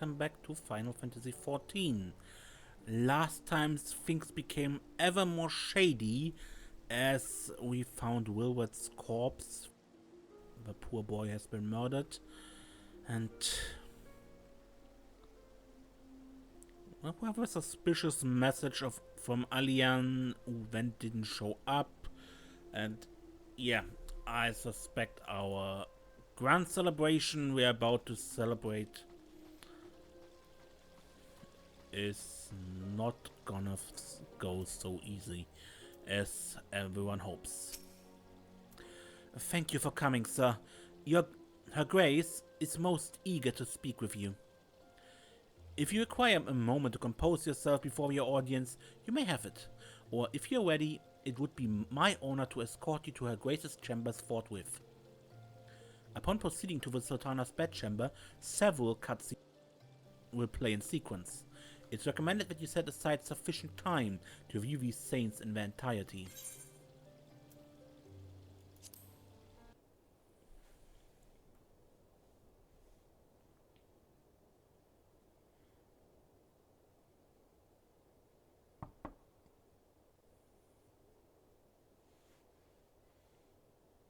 welcome back to Final Fantasy XIV. Last time things became ever more shady as we found Wilward's corpse. The poor boy has been murdered, and we have a suspicious message from Alian, who then didn't show up, and yeah, I suspect our grand celebration we're about to celebrate is not gonna go so easy as everyone hopes. Thank you for coming, sir. Her Grace is most eager to speak with you. If you require a moment to compose yourself before your audience, you may have it. Or if you're ready, it would be my honor to escort you to Her Grace's chambers forthwith. Upon proceeding to the Sultana's bedchamber, several cutscenes will play in sequence. It's recommended that you set aside sufficient time to view these scenes in their entirety.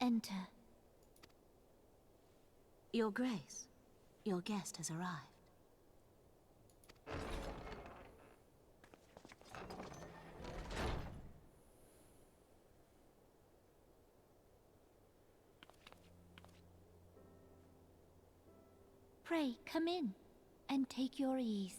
Enter. Your Grace, your guest has arrived. Pray, come in and take your ease.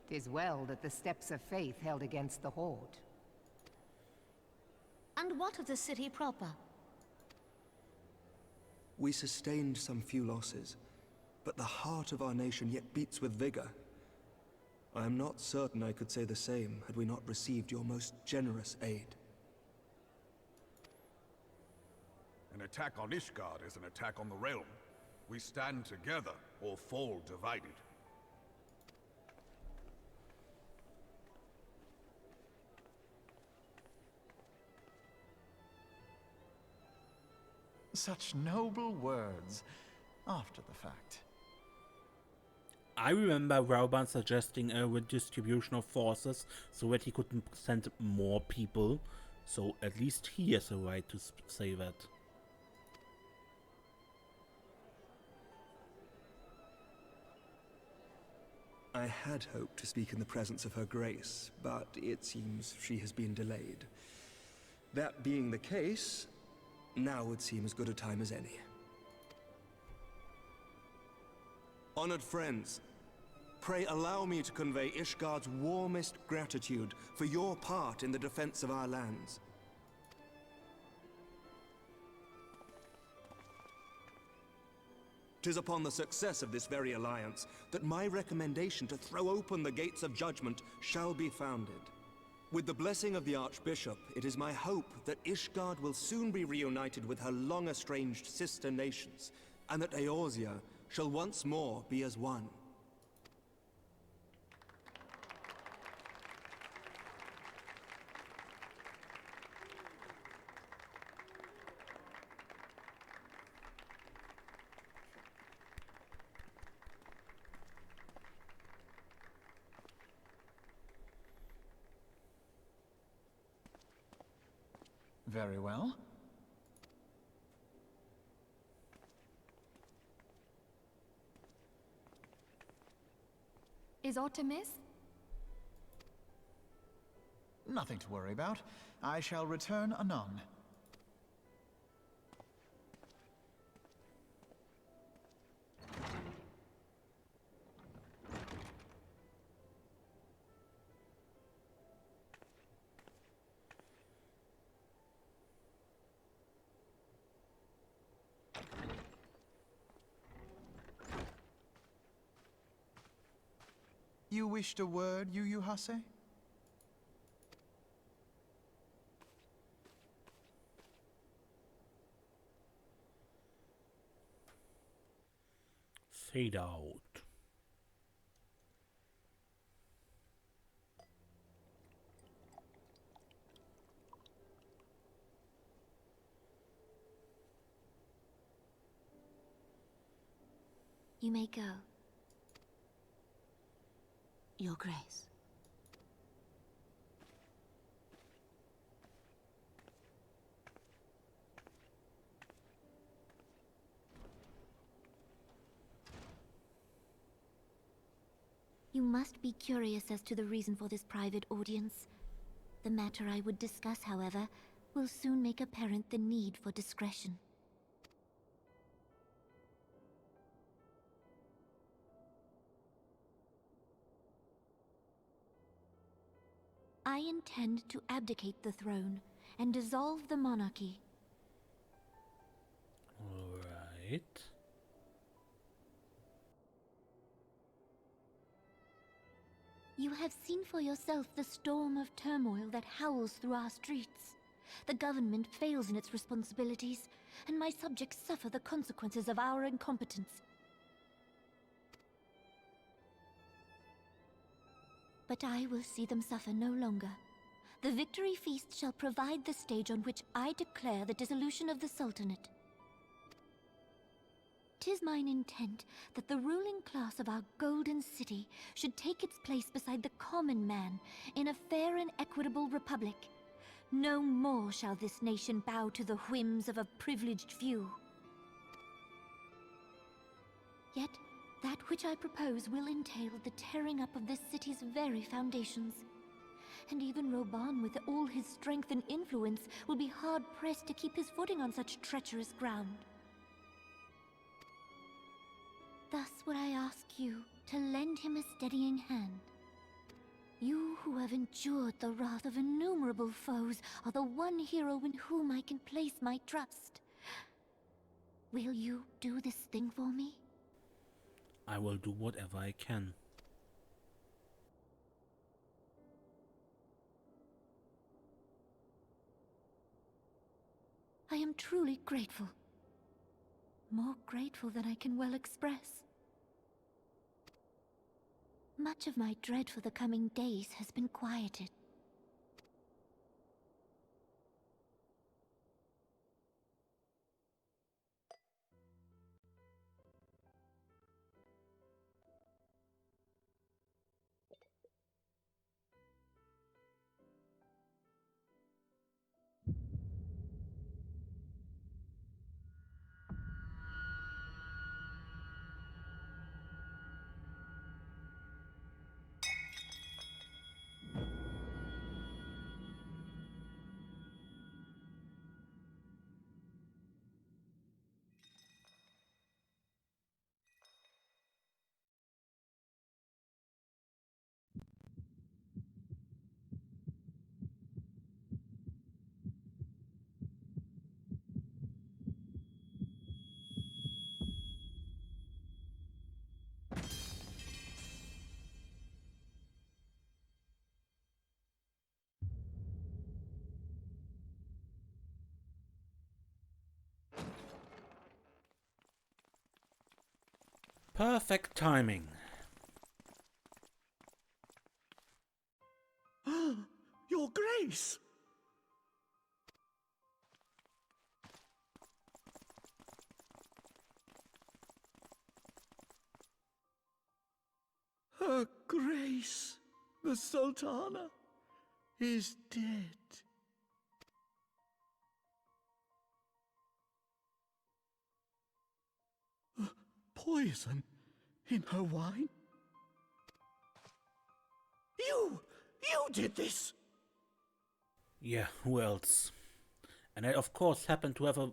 "'Tis well that the steps of faith held against the Horde. And what of the city proper? We sustained some few losses, but the heart of our nation yet beats with vigor. I am not certain I could say the same had we not received your most generous aid. An attack on Ishgard is an attack on the realm. We stand together or fall divided. Such noble words after the fact. I remember Rauban suggesting a redistribution of forces so that he could send more people, so at least he has a right to say that. I had hoped to speak in the presence of Her Grace, but it seems she has been delayed. That being the case, now would seem as good a time as any. Honored friends, pray allow me to convey Ishgard's warmest gratitude for your part in the defense of our lands. "'Tis upon the success of this very alliance that my recommendation to throw open the gates of judgment shall be founded. With the blessing of the Archbishop, it is my hope that Ishgard will soon be reunited with her long-estranged sister nations, and that Eorzea shall once more be as one." Very well. Is aught amiss? Nothing to worry about. I shall return anon. You wished a word, Yu Hase? Fade out. You may go. Your Grace. You must be curious as to the reason for this private audience. The matter I would discuss, however, will soon make apparent the need for discretion. I intend to abdicate the throne and dissolve the monarchy. Alright. You have seen for yourself the storm of turmoil that howls through our streets. The government fails in its responsibilities, and my subjects suffer the consequences of our incompetence. But I will see them suffer no longer. The victory feast shall provide the stage on which I declare the dissolution of the Sultanate. 'Tis mine intent that the ruling class of our golden city should take its place beside the common man in a fair and equitable republic. No more shall this nation bow to the whims of a privileged few. Yet, that which I propose will entail the tearing up of this city's very foundations. And even Roban, with all his strength and influence, will be hard-pressed to keep his footing on such treacherous ground. Thus would I ask you to lend him a steadying hand. You who have endured the wrath of innumerable foes are the one hero in whom I can place my trust. Will you do this thing for me? I will do whatever I can. I am truly grateful. More grateful than I can well express. Much of my dread for the coming days has been quieted. Perfect timing. Your Grace! Her Grace, the Sultana, is dead. Poison in her wine? You did this! Yeah, who else? And I of course happen to have a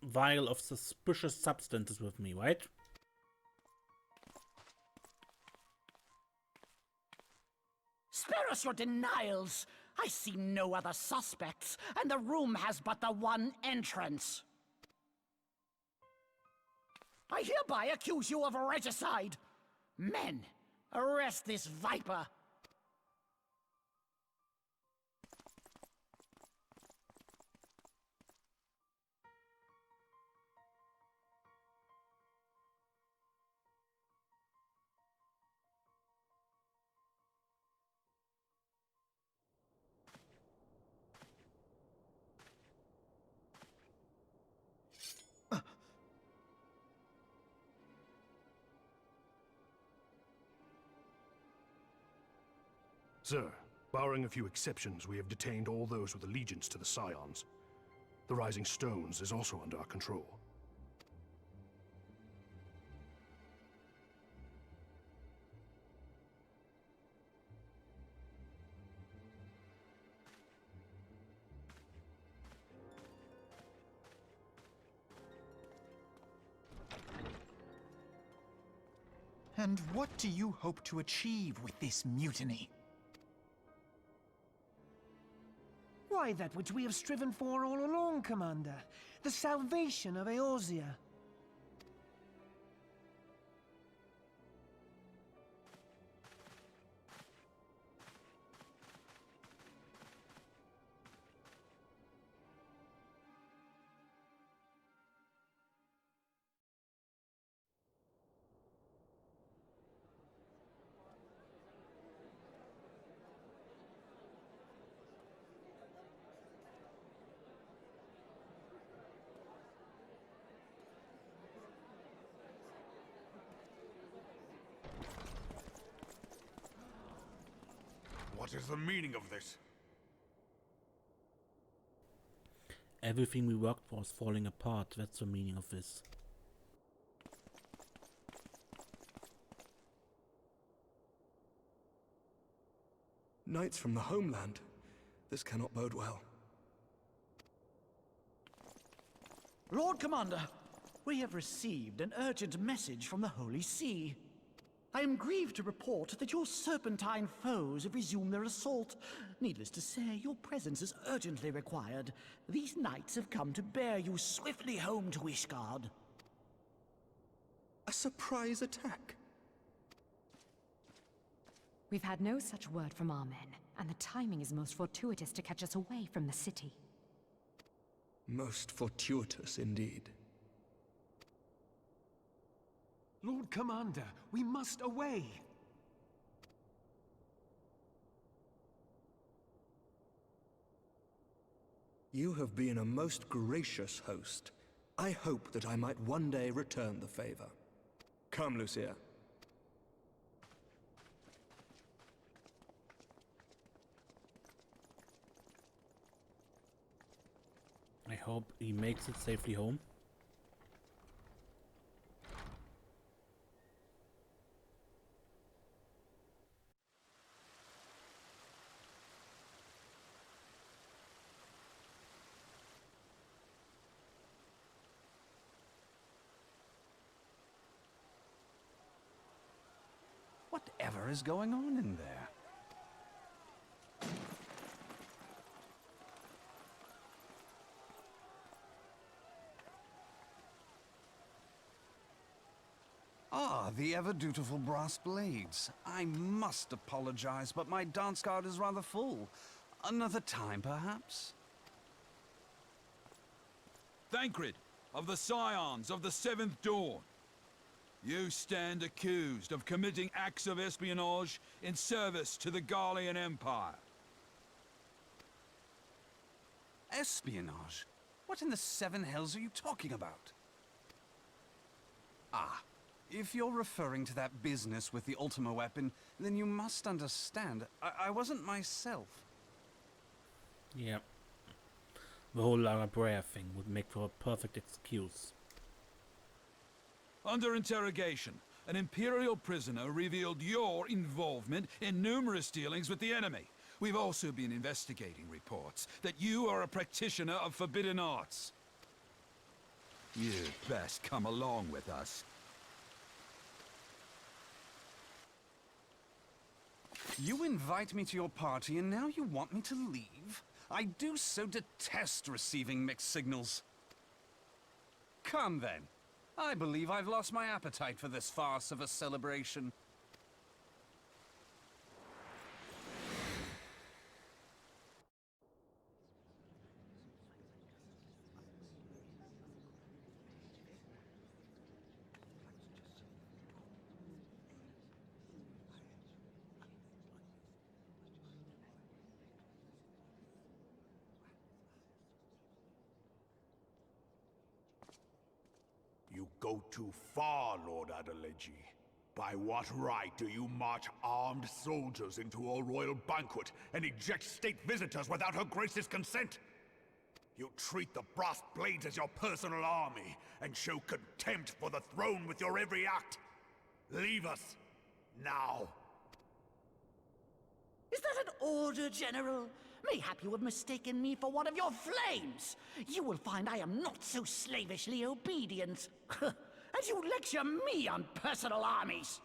vial of suspicious substances with me, right? Spare us your denials! I see no other suspects, and the room has but the one entrance. I hereby accuse you of regicide! Men, arrest this viper! Sir, barring a few exceptions, we have detained all those with allegiance to the Scions. The Rising Stones is also under our control. And what do you hope to achieve with this mutiny? Why, that which we have striven for all along, Commander. The salvation of Eorzea. What is the meaning of this? Everything we worked for is falling apart. That's the meaning of this. Knights from the homeland. This cannot bode well. Lord Commander, we have received an urgent message from the Holy See. I am grieved to report that your serpentine foes have resumed their assault. Needless to say, your presence is urgently required. These knights have come to bear you swiftly home to Ishgard. A surprise attack? We've had no such word from our men, and the timing is most fortuitous to catch us away from the city. Most fortuitous indeed. Lord Commander, we must away! You have been a most gracious host. I hope that I might one day return the favor. Come, Lucia. I hope he makes it safely home. Whatever is going on in there? Ah, the ever-dutiful brass blades. I must apologize, but my dance card is rather full. Another time, perhaps? Thancred, of the Scions of the Seventh Dawn. You stand accused of committing acts of espionage in service to the Garlean Empire. Espionage? What in the seven hells are you talking about? Ah, if you're referring to that business with the Ultima weapon, then you must understand, I wasn't myself. Yeah. The whole Lara Brea thing would make for a perfect excuse. Under interrogation, an Imperial prisoner revealed your involvement in numerous dealings with the enemy. We've also been investigating reports that you are a practitioner of forbidden arts. You'd best come along with us. You invite me to your party and now you want me to leave? I do so detest receiving mixed signals. Come then. I believe I've lost my appetite for this farce of a celebration. You go too far, Lord Adeleji. By what right do you march armed soldiers into a royal banquet and eject state visitors without her grace's consent? You treat the brass blades as your personal army, and show contempt for the throne with your every act. Leave us, now. Is that an order, General? Mayhap you have mistaken me for one of your flames. You will find I am not so slavishly obedient. As you lecture me on personal armies.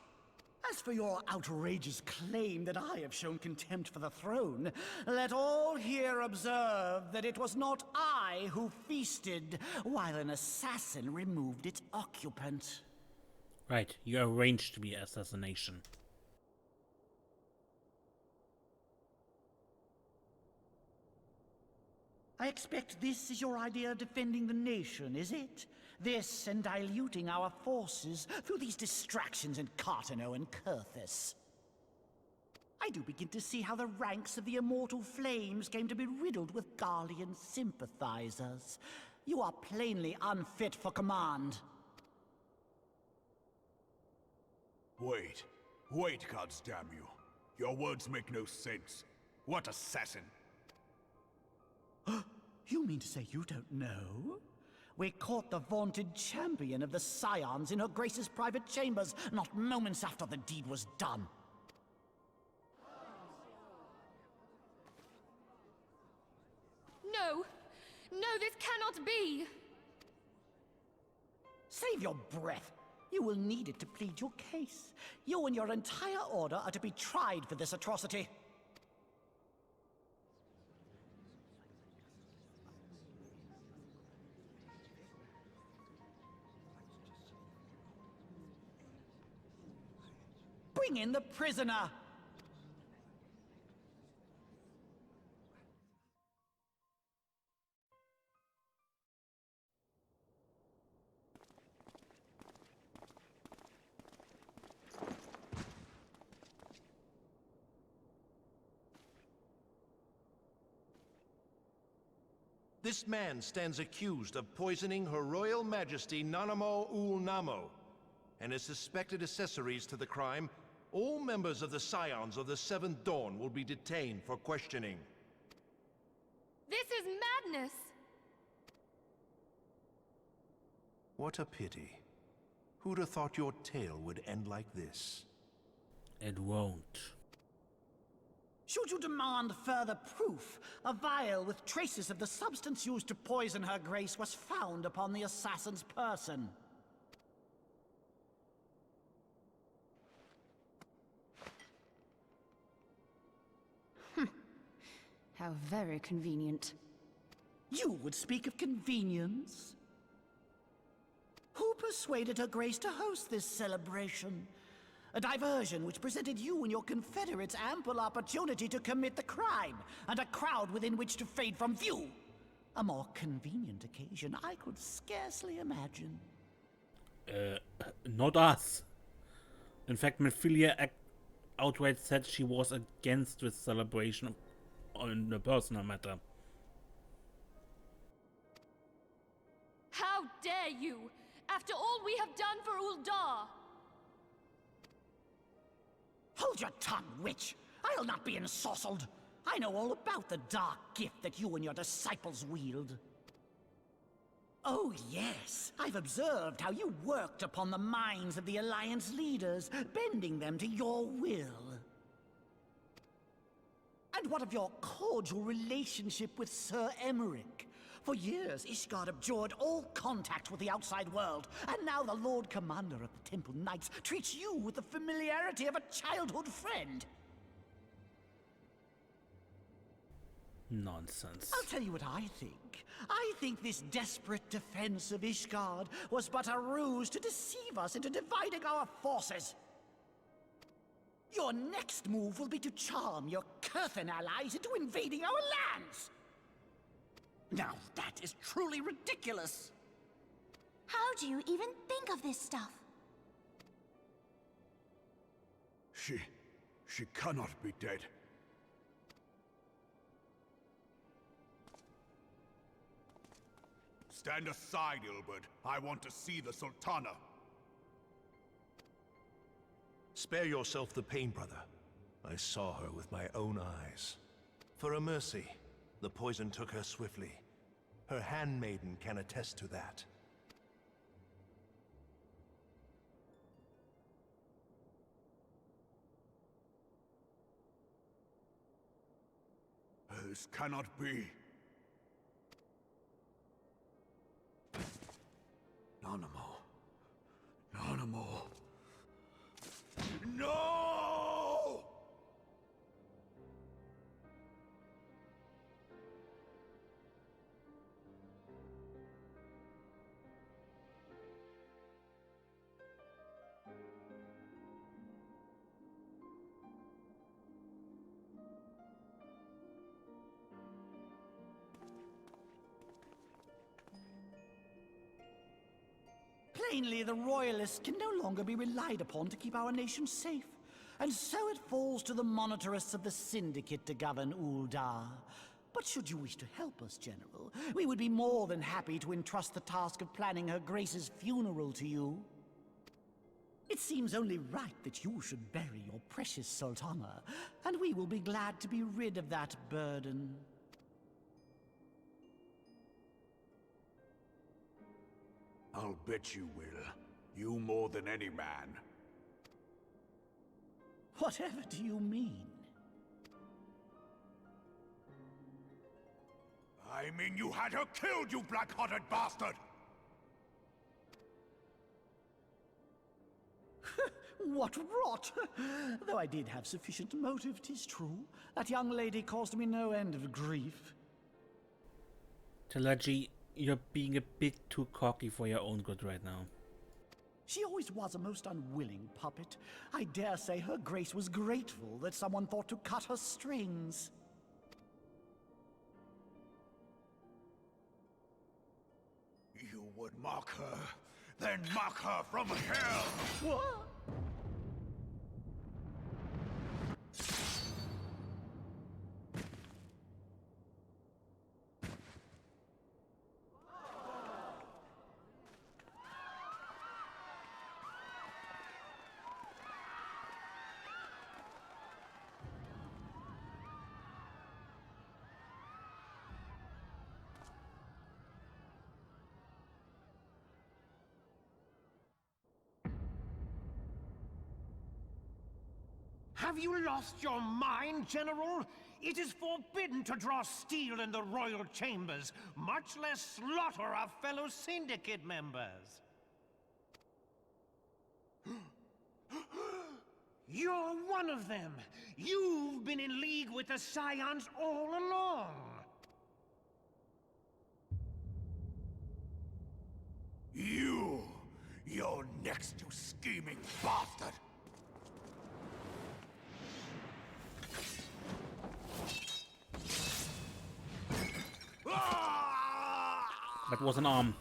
As for your outrageous claim that I have shown contempt for the throne, let all here observe that it was not I who feasted, while an assassin removed its occupant. Right, you arranged the assassination. I expect this is your idea of defending the nation, is it? This and diluting our forces through these distractions in Cartano and Kurthus. I do begin to see how the ranks of the Immortal Flames came to be riddled with Garlean sympathizers. You are plainly unfit for command. Wait, goddamn you. Your words make no sense. What assassin? You mean to say you don't know? We caught the vaunted champion of the Scions in her Grace's private chambers, not moments after the deed was done. No! No, this cannot be! Save your breath. You will need it to plead your case. You and your entire order are to be tried for this atrocity. Bring in the prisoner! This man stands accused of poisoning Her Royal Majesty Nanamo ul Namo, and his suspected accessories to the crime. All members of the Scions of the Seventh Dawn will be detained for questioning. This is madness! What a pity. Who'd have thought your tale would end like this? It won't. Should you demand further proof, a vial with traces of the substance used to poison her grace was found upon the assassin's person. How very convenient. You would speak of convenience? Who persuaded her grace to host this celebration? A diversion which presented you and your confederates ample opportunity to commit the crime, and a crowd within which to fade from view. A more convenient occasion I could scarcely imagine. Not us. In fact, Mephilia outright said she was against this celebration on a personal matter. How dare you! After all we have done for Uldar! Hold your tongue, witch! I'll not be ensorcelled! I know all about the dark gift that you and your disciples wield. Oh yes, I've observed how you worked upon the minds of the Alliance leaders, bending them to your will. And what of your cordial relationship with Sir Emmerich? For years, Ishgard abjured all contact with the outside world, and now the Lord Commander of the Temple Knights treats you with the familiarity of a childhood friend. Nonsense. I'll tell you what I think. I think this desperate defense of Ishgard was but a ruse to deceive us into dividing our forces. Your next move will be to charm your Kurthan allies into invading our lands! Now, that is truly ridiculous! How do you even think of this stuff? She cannot be dead. Stand aside, Ilbert. I want to see the Sultana. Spare yourself the pain, brother. I saw her with my own eyes. For a mercy, the poison took her swiftly. Her handmaiden can attest to that. This cannot be. Nanamo. Nanamo. No! Plainly, the Royalists can no longer be relied upon to keep our nation safe. And so it falls to the monitorists of the Syndicate to govern Uldar. But should you wish to help us, General, we would be more than happy to entrust the task of planning Her Grace's funeral to you. It seems only right that you should bury your precious Sultana, and we will be glad to be rid of that burden. I'll bet you will. You more than any man. Whatever do you mean? I mean you had her killed, you black-hearted bastard! What rot! Though I did have sufficient motive, 'tis true. That young lady caused me no end of grief. Talaji, you're being a bit too cocky for your own good right now. She always was a most unwilling puppet. I dare say Her Grace was grateful that someone thought to cut her strings. You would mock her, then mock her from hell! What? Have you lost your mind, General? It is forbidden to draw steel in the royal chambers, much less slaughter our fellow Syndicate members. You're one of them! You've been in league with the Scions all along! You're next, you scheming bastard! That was an arm.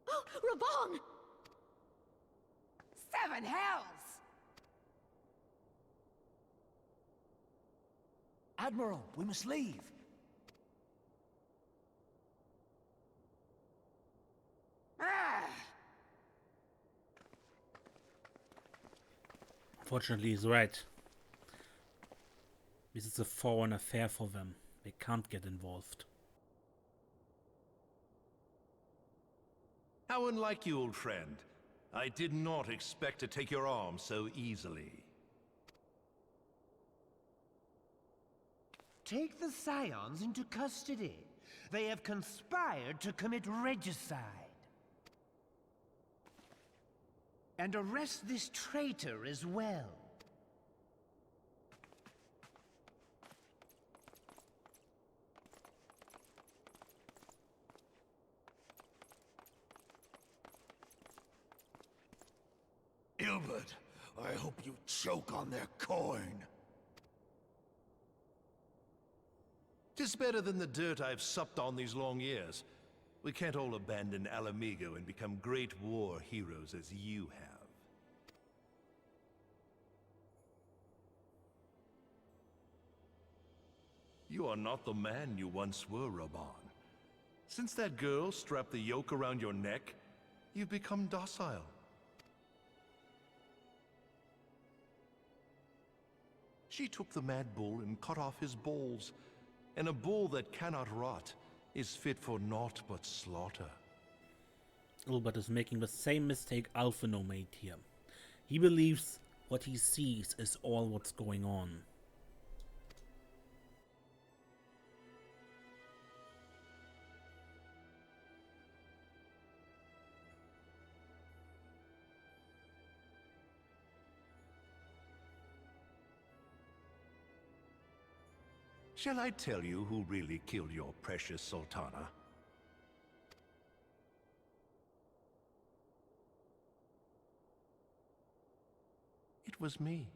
Oh, Raban! 7 hells! Admiral, we must leave. Fortunately, he's right. This is a foreign affair for them. They can't get involved. How unlike you, old friend. I did not expect to take your arm so easily. Take the Scions into custody. They have conspired to commit regicide. And arrest this traitor as well. Ilbert, I hope you choke on their coin. 'Tis better than the dirt I've supped on these long years. We can't all abandon Alamigo and become great war heroes as you have. You are not the man you once were, Raban. Since that girl strapped the yoke around your neck, you've become docile. She took the mad bull and cut off his balls, and a bull that cannot rot is fit for naught but slaughter. Albert is making the same mistake Alphino made here. He believes what he sees is all what's going on. Shall I tell you who really killed your precious Sultana? It was me.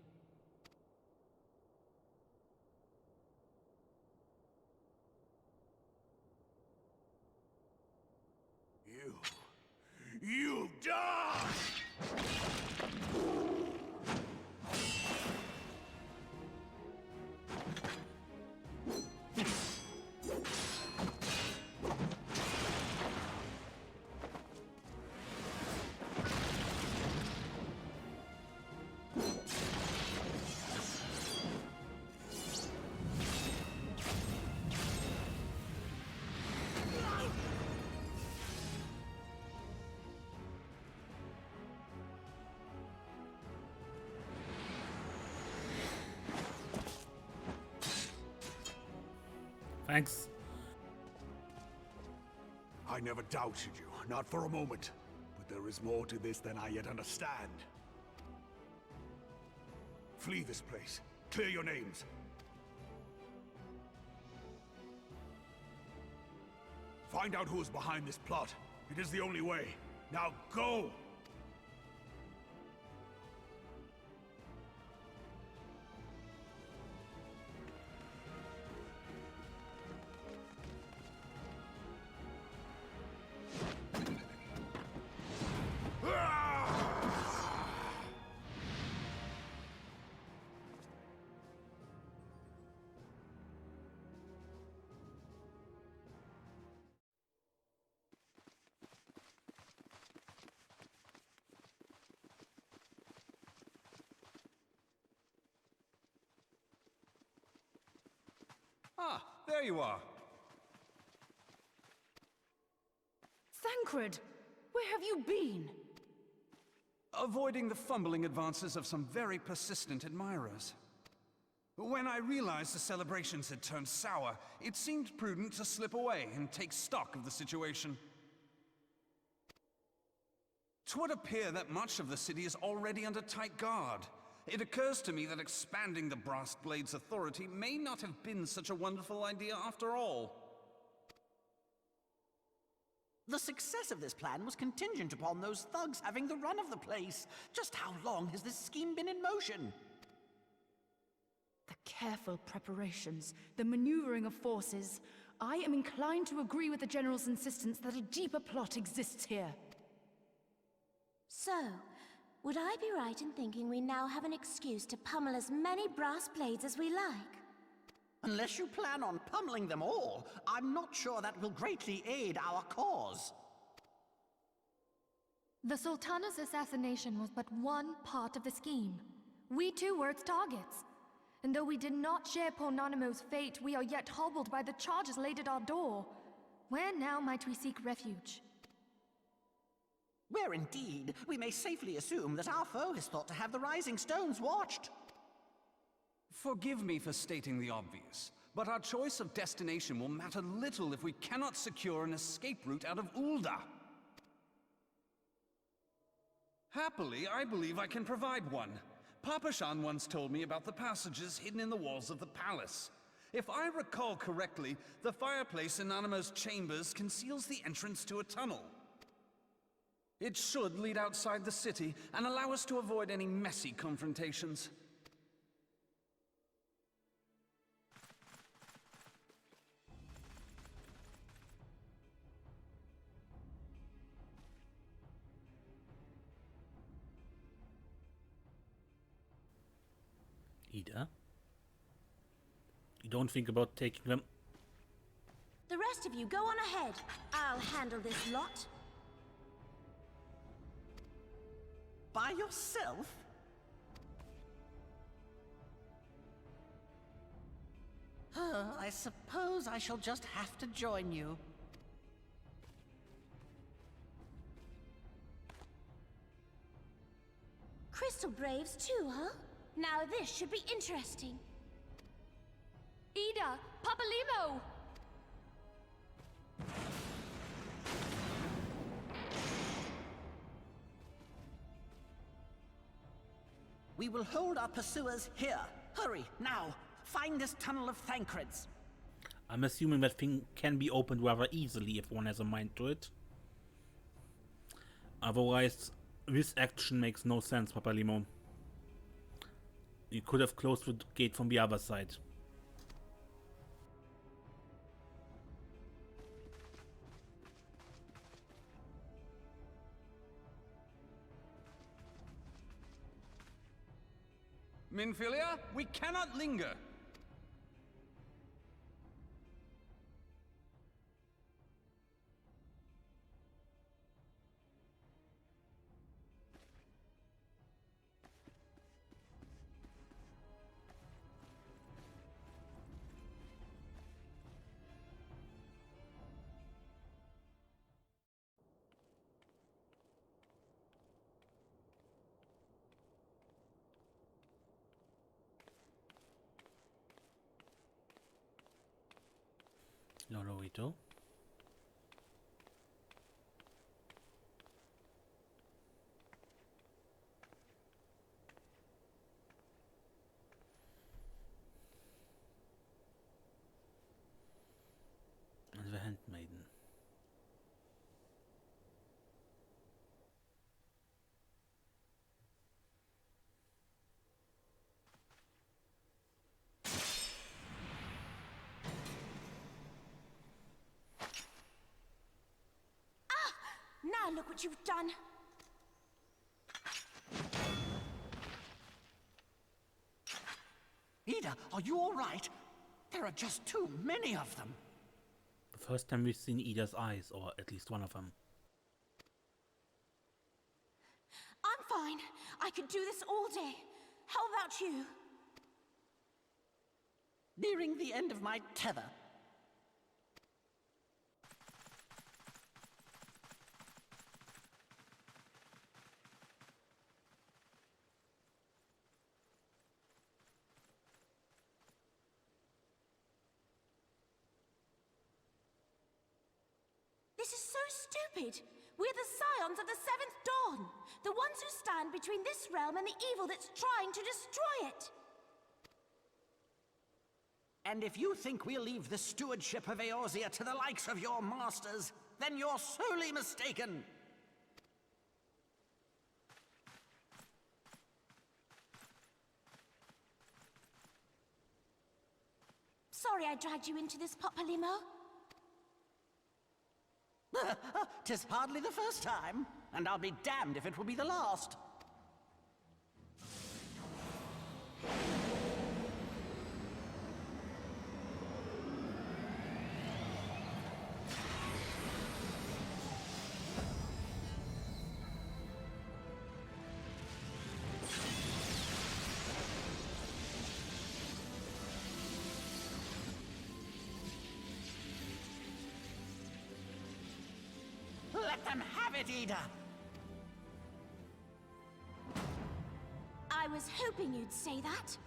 You die! Thanks. I never doubted you, not for a moment. But there is more to this than I yet understand. Flee this place. Clear your names. Find out who is behind this plot. It is the only way. Now go! Ah, there you are. Thancred, where have you been? Avoiding the fumbling advances of some very persistent admirers. When I realized the celebrations had turned sour, it seemed prudent to slip away and take stock of the situation. 'Twould appear that much of the city is already under tight guard. It occurs to me that expanding the Brass Blade's authority may not have been such a wonderful idea after all. The success of this plan was contingent upon those thugs having the run of the place. Just how long has this scheme been in motion? The careful preparations, the maneuvering of forces. I am inclined to agree with the General's insistence that a deeper plot exists here. So, would I be right in thinking we now have an excuse to pummel as many brass blades as we like? Unless you plan on pummeling them all, I'm not sure that will greatly aid our cause. The Sultana's assassination was but one part of the scheme. We too were its targets. And though we did not share poor Nanamo's fate, we are yet hobbled by the charges laid at our door. Where now might we seek refuge? Where indeed, we may safely assume that our foe is thought to have the Rising Stones watched. Forgive me for stating the obvious, but our choice of destination will matter little if we cannot secure an escape route out of Ul'dah. Happily, I believe I can provide one. Papashan once told me about the passages hidden in the walls of the palace. If I recall correctly, the fireplace in Nanamo's chambers conceals the entrance to a tunnel. It should lead outside the city and allow us to avoid any messy confrontations. Ida? You don't think about taking them? The rest of you go on ahead. I'll handle this lot. By yourself? I suppose I shall just have to join you. Crystal Braves too, huh? Now this should be interesting. Ida! Papalimo! We will hold our pursuers here. Hurry, now! Find this tunnel of Thancred's. I'm assuming that thing can be opened rather easily if one has a mind to it. Otherwise, this action makes no sense, Papalimo. You could have closed the gate from the other side. Minfilia, we cannot linger. Lorito. And the Handmaiden. Now look what you've done. Ida, are you all right? There are just too many of them. The first time we've seen Ida's eyes, or at least one of them. I'm fine. I could do this all day. How about you? Nearing the end of my tether. This is so stupid. We're the scions of the Seventh Dawn. The ones who stand between this realm and the evil that's trying to destroy it. And if you think we'll leave the stewardship of Eorzea to the likes of your masters, then you're sorely mistaken. Sorry I dragged you into this, Papalimo. 'Tis hardly the first time, and I'll be damned if it will be the last. Let them have it, Ida! I was hoping you'd say that.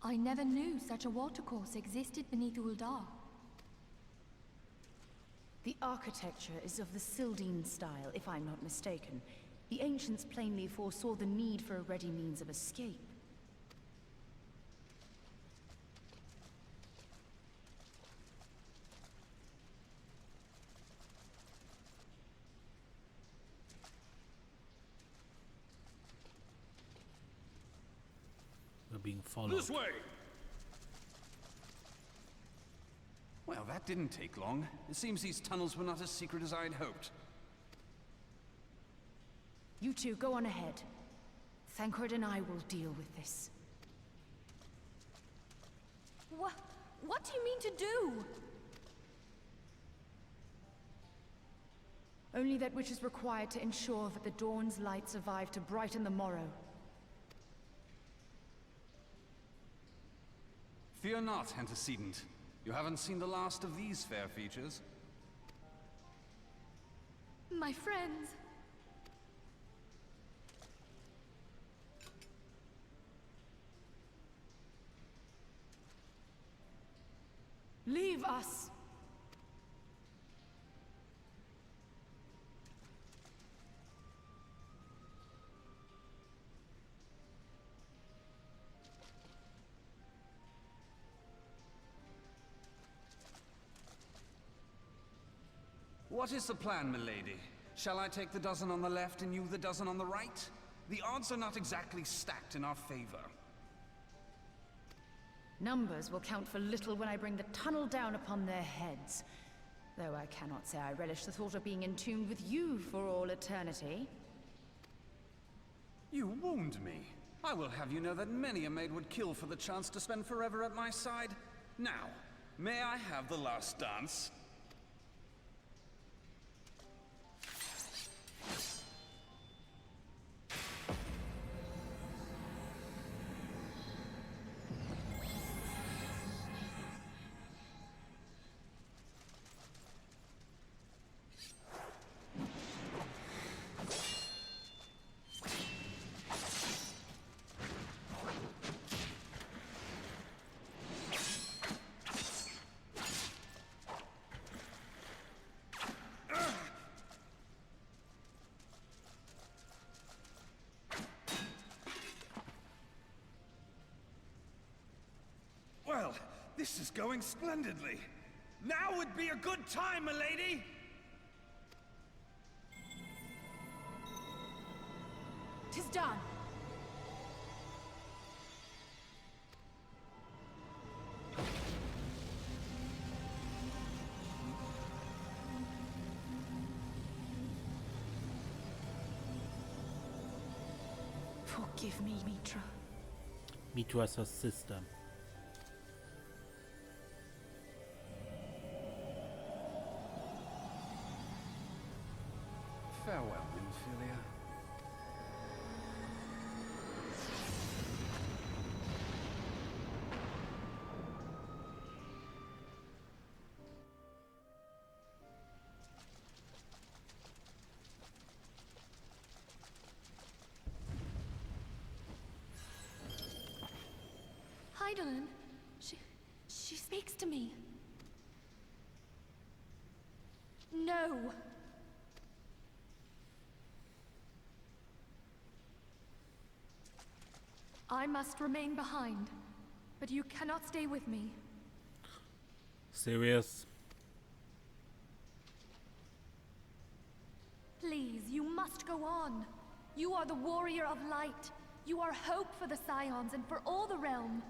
I never knew such a watercourse existed beneath Uldar. The architecture is of the Sildine style, if I'm not mistaken. The ancients plainly foresaw the need for a ready means of escape. We're being followed. This way! Well, that didn't take long. It seems these tunnels were not as secret as I had hoped. You two go on ahead. Thancred and I will deal with this. What do you mean to do? Only that which is required to ensure that the dawn's light survive to brighten the morrow. Fear not, antecedent. You haven't seen the last of these fair features. My friends. Leave us! What is the plan, milady? Shall I take the dozen on the left and you the dozen on the right? The odds are not exactly stacked in our favor. Numbers will count for little when I bring the tunnel down upon their heads. Though I cannot say I relish the thought of being entombed with you for all eternity. You wound me. I will have you know that many a maid would kill for the chance to spend forever at my side. Now, may I have the last dance? Well, this is going splendidly. Now would be a good time, milady! "'Tis done. Forgive me, Mitra. Mitra's her sister. Farewell, Nymphilia. Hydaelyn, she speaks to me. No. I must remain behind, but you cannot stay with me. Serious? Please, you must go on. You are the warrior of light. You are hope for the Scions and for all the realm.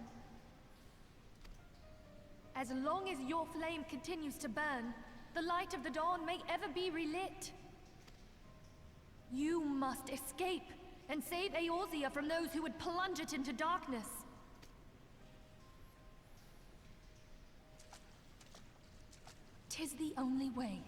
As long as your flame continues to burn, the light of the dawn may ever be relit. You must escape and save Eorzea from those who would plunge it into darkness. "'Tis the only way.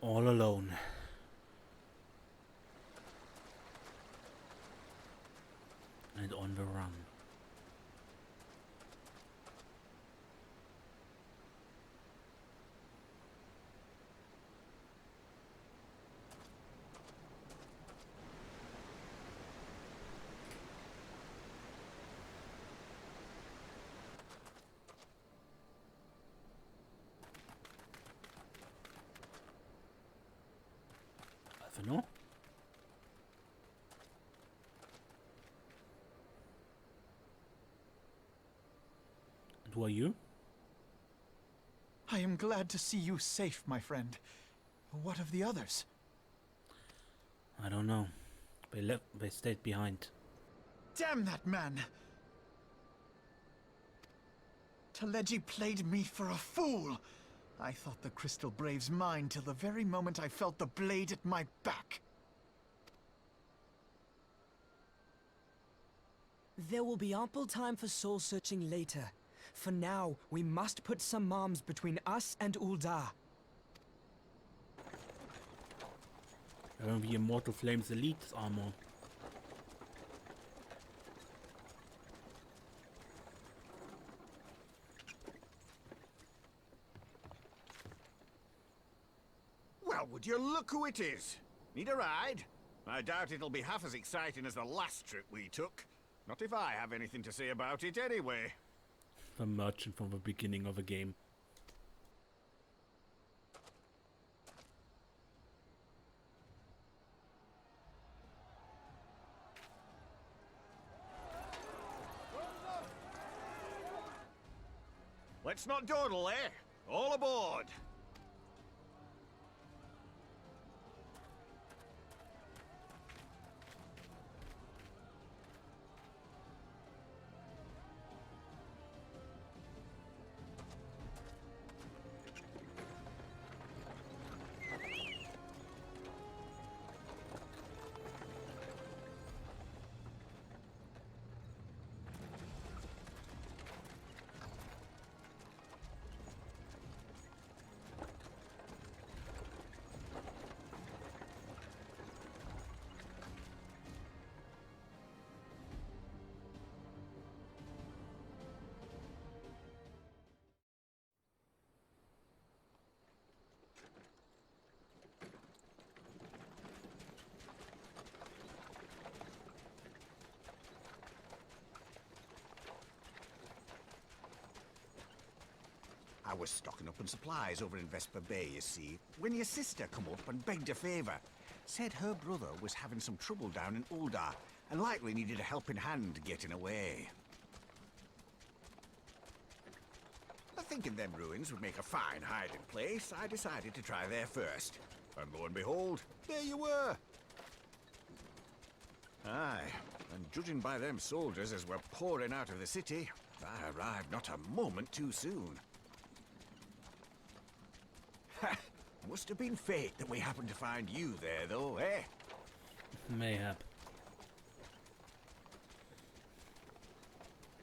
All alone. Who are you? I am glad to see you safe, my friend. What of the others? I don't know. They stayed behind. Damn that man! Teleji played me for a fool! I thought the Crystal Brave's mine till the very moment I felt the blade at my back. There will be ample time for soul-searching later. For now, we must put some arms between us and Ul'dah. When the Immortal Flames Elite's armor. Well, would you look who it is? Need a ride? I doubt it'll be half as exciting as the last trip we took. Not if I have anything to say about it anyway. The merchant from the beginning of the game. Let's not dawdle, eh? All aboard! I was stocking up on supplies over in Vesper Bay, you see, when your sister come up and begged a favour. Said her brother was having some trouble down in Ul'dah, and likely needed a helping hand getting away. Thinking them ruins would make a fine hiding place, I decided to try there first. And lo and behold, there you were! Aye, and judging by them soldiers as were pouring out of the city, I arrived not a moment too soon. Must have been fate that we happened to find you there, though, eh? Mayhap.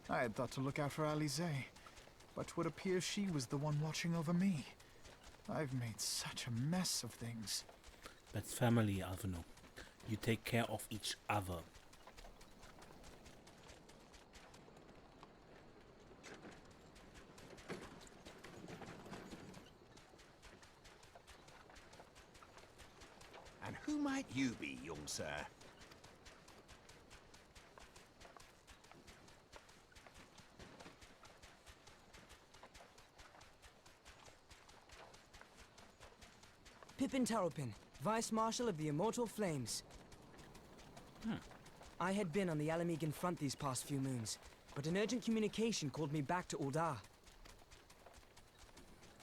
I had thought to look out for Alize, but would appear she was the one watching over me. I've made such a mess of things. That's family, Alvino. You take care of each other. And who might you be, young sir? Pippin Taropin, Vice Marshal of the Immortal Flames. I had been on the Alamegan front these past few moons, but an urgent communication called me back to Ul'dah.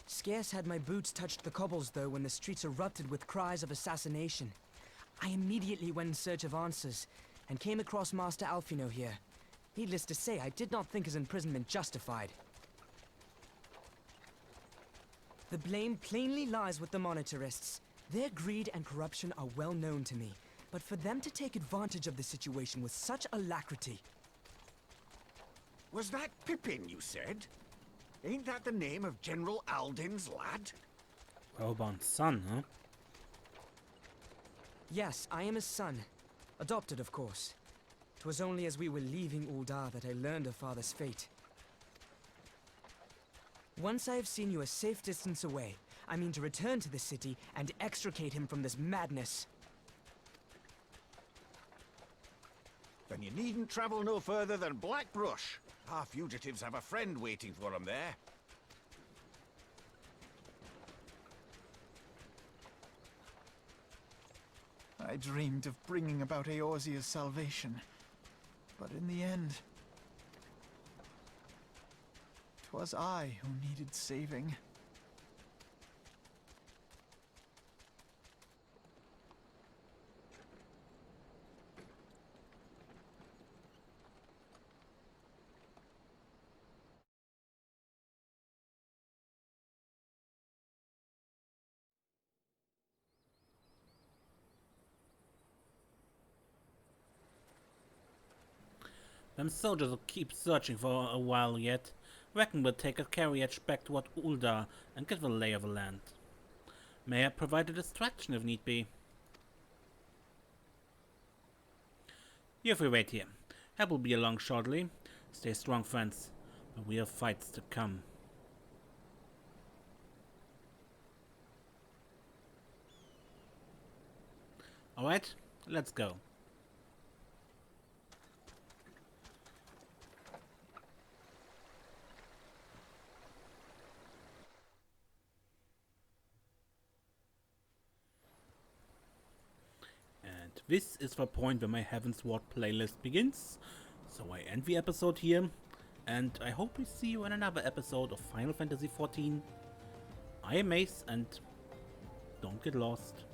Scarce had my boots touched the cobbles, though, when the streets erupted with cries of assassination. I immediately went in search of answers, and came across Master Alfino here. Needless to say, I did not think his imprisonment justified. The blame plainly lies with the Monitarists. Their greed and corruption are well known to me, but for them to take advantage of the situation with such alacrity... Was that Pippin, you said? Ain't that the name of General Alden's lad? Roban's son, huh? Yes, I am his son. Adopted, of course. 'Twas only as we were leaving Ul'dah that I learned of father's fate. Once I have seen you a safe distance away, I mean to return to the city and extricate him from this madness. Then you needn't travel no further than Blackbrush. Our fugitives have a friend waiting for them there. I dreamed of bringing about Eorzea's salvation, but in the end... 'Twas I who needed saving. Them soldiers will keep searching for a while yet. Reckon we'll take a carriage back toward Uldar and get the lay of the land. May I provide a distraction if need be? You if we wait here. Help will be along shortly. Stay strong, friends, but we have fights to come. Alright, let's go. And this is the point where my Heavensward playlist begins. So I end the episode here, and I hope we see you in another episode of Final Fantasy XIV. I am Mace, and don't get lost.